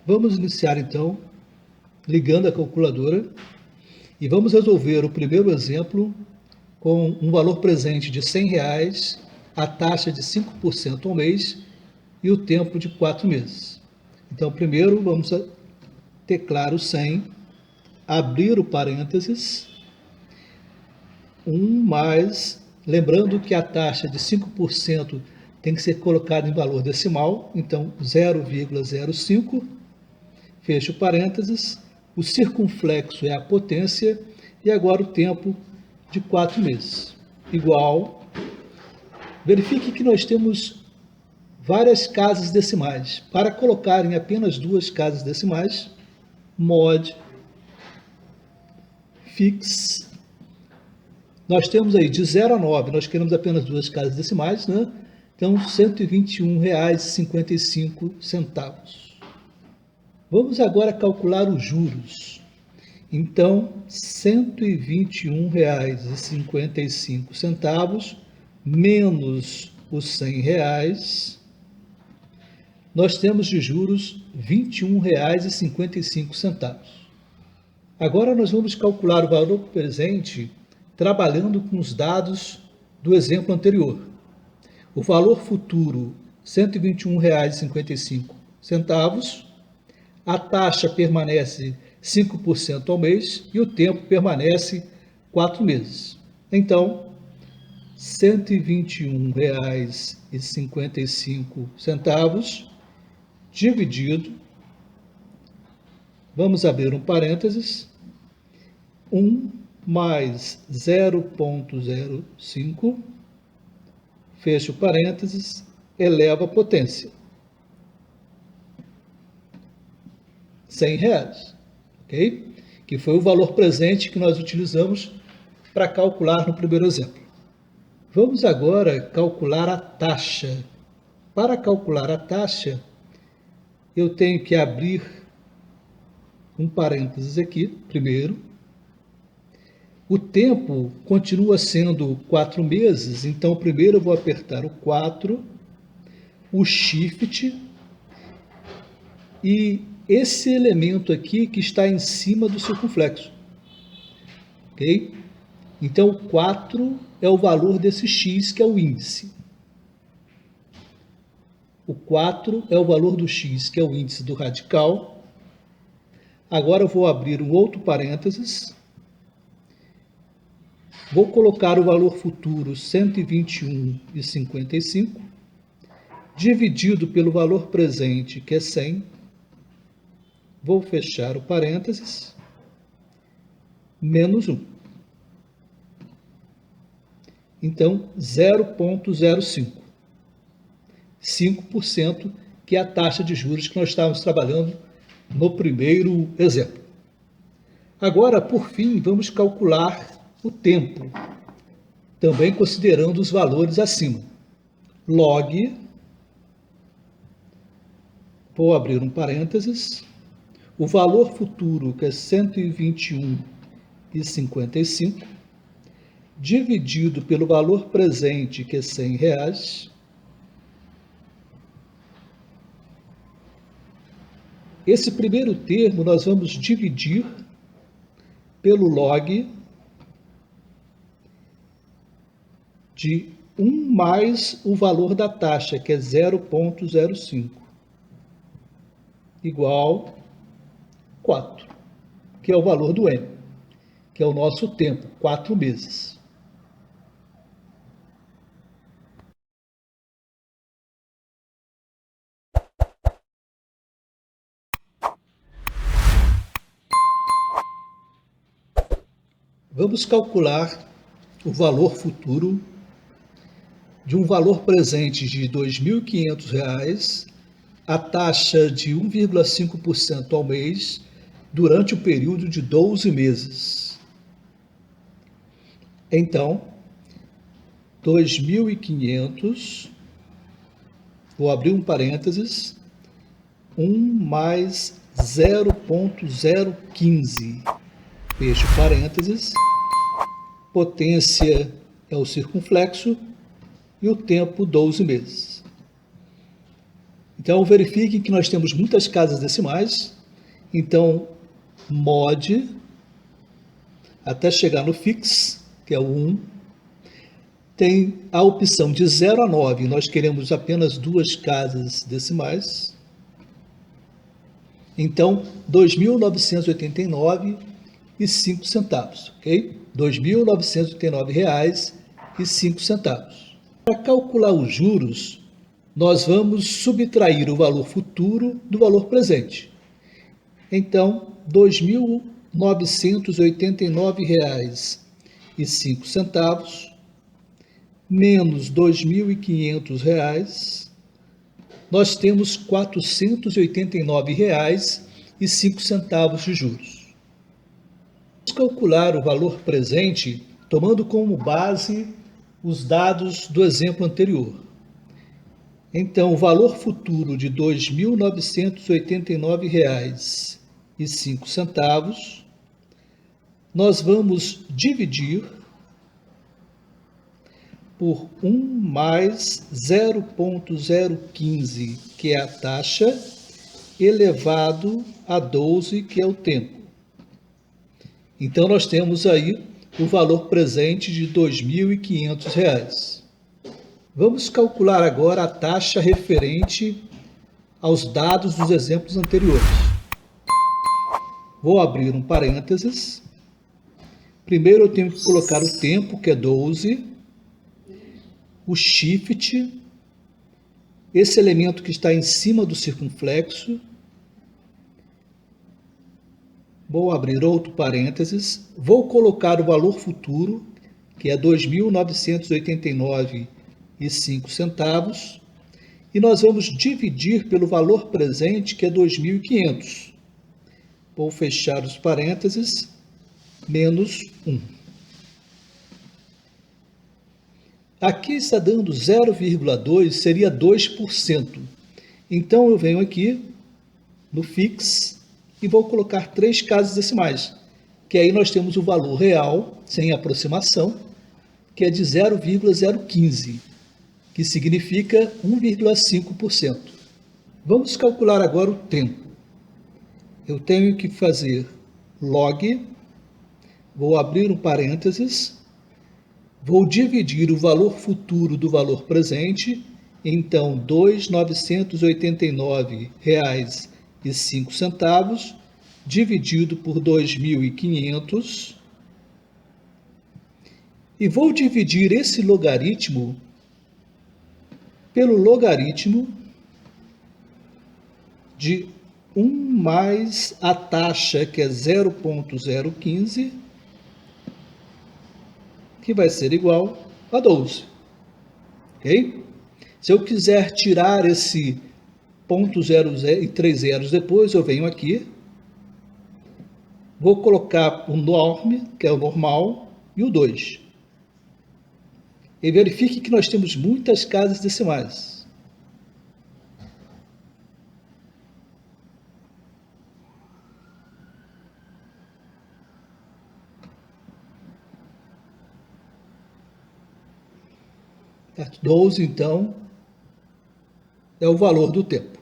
Vamos iniciar então, ligando a calculadora, e vamos resolver o primeiro exemplo com um valor presente de R$100, a taxa de 5% ao mês e o tempo de 4 meses. Então, primeiro vamos teclar o 100, abrir o parênteses, 1 mais, lembrando que a taxa de 5% tem que ser colocada em valor decimal, então 0,05, fecho parênteses, o circunflexo é a potência e agora o tempo de 4 meses, igual, verifique que nós temos várias casas decimais. Para colocar em apenas 2 casas decimais, mod fix, nós temos aí de 0 a 9, nós queremos apenas 2 casas decimais, né? Então, R$ 121,55. Vamos agora calcular os juros. Então, R$ 121,55 menos os R$ 100, nós temos de juros R$ 21,55. Agora nós vamos calcular o valor presente trabalhando com os dados do exemplo anterior. O valor futuro, R$ 121,55. A taxa permanece 5% ao mês e o tempo permanece 4 meses. Então, R$ 121,55 dividido, vamos abrir um parênteses, 1 mais 0,05, fecho parênteses, eleva a potência. R$100, ok? Que foi o valor presente que nós utilizamos para calcular no primeiro exemplo. Vamos agora calcular a taxa. Para calcular a taxa, eu tenho que abrir um parênteses aqui, primeiro. O tempo continua sendo 4 meses, então primeiro eu vou apertar o 4, o Shift, e esse elemento aqui que está em cima do circunflexo. Ok? Então, o 4 é o valor desse x, que é o índice. O 4 é o valor do x, que é o índice do radical. Agora eu vou abrir um outro parênteses. Vou colocar o valor futuro 121,55, dividido pelo valor presente, que é 100. Vou fechar o parênteses, menos 1. Então, 0,05. 5%, que é a taxa de juros que nós estávamos trabalhando no primeiro exemplo. Agora, por fim, vamos calcular o tempo, também considerando os valores acima. Log, vou abrir um parênteses, o valor futuro, que é 121,55, dividido pelo valor presente, que é R$100, esse primeiro termo nós vamos dividir pelo log de 1 mais o valor da taxa, que é 0,05, igual 4, que é o valor do M, que é o nosso tempo, 4 meses. Vamos calcular o valor futuro de um valor presente de R$ 2.500, a taxa de 1,5% ao mês, durante o período de 12 meses. Então, 2.500, vou abrir um parênteses, 1 mais 0,015, fecho parênteses, potência é o circunflexo e o tempo 12 meses. Então, verifiquem que nós temos muitas casas decimais. Então, mod, até chegar no fix, que é o 1, tem a opção de 0 a 9. Nós queremos apenas duas casas decimais. Então, R$ 2.989,05, ok? R$ 2.989,05. Para calcular os juros, nós vamos subtrair o valor futuro do valor presente. Então, R$ 2.989,05 menos R$ 2.500, nós temos R$ 489,05 de juros. Vamos calcular o valor presente tomando como base os dados do exemplo anterior. Então, o valor futuro de R$ 2.989,05, nós vamos dividir por 1 mais 0,015, que é a taxa, elevado a 12, que é o tempo. Então, nós temos aí o valor presente de R$ 2.500. Vamos calcular agora a taxa referente aos dados dos exemplos anteriores. Vou abrir um parênteses. Primeiro eu tenho que colocar o tempo, que é 12, o shift, esse elemento que está em cima do circunflexo. Vou abrir outro parênteses, vou colocar o valor futuro, que é R$ 2.989,05, e nós vamos dividir pelo valor presente, que é 2.500. Vou fechar os parênteses, menos 1. Aqui está dando 0,2, seria 2%. Então, eu venho aqui no fix e vou colocar 3 casas decimais, que aí nós temos o valor real, sem aproximação, que é de 0,015, que significa 1,5%. Vamos calcular agora o tempo. Eu tenho que fazer log, vou abrir um parênteses, vou dividir o valor futuro do valor presente, então R$ 2.989,05 dividido por 2.500, e vou dividir esse logaritmo pelo logaritmo de 1 mais a taxa, que é 0,015, que vai ser igual a 12. Ok? Se eu quiser tirar esse 0,00 e 3 zeros depois, eu venho aqui, vou colocar o norm, que é o normal, e o 2. E verifique que nós temos muitas casas decimais. Certo? 12, então, é o valor do tempo.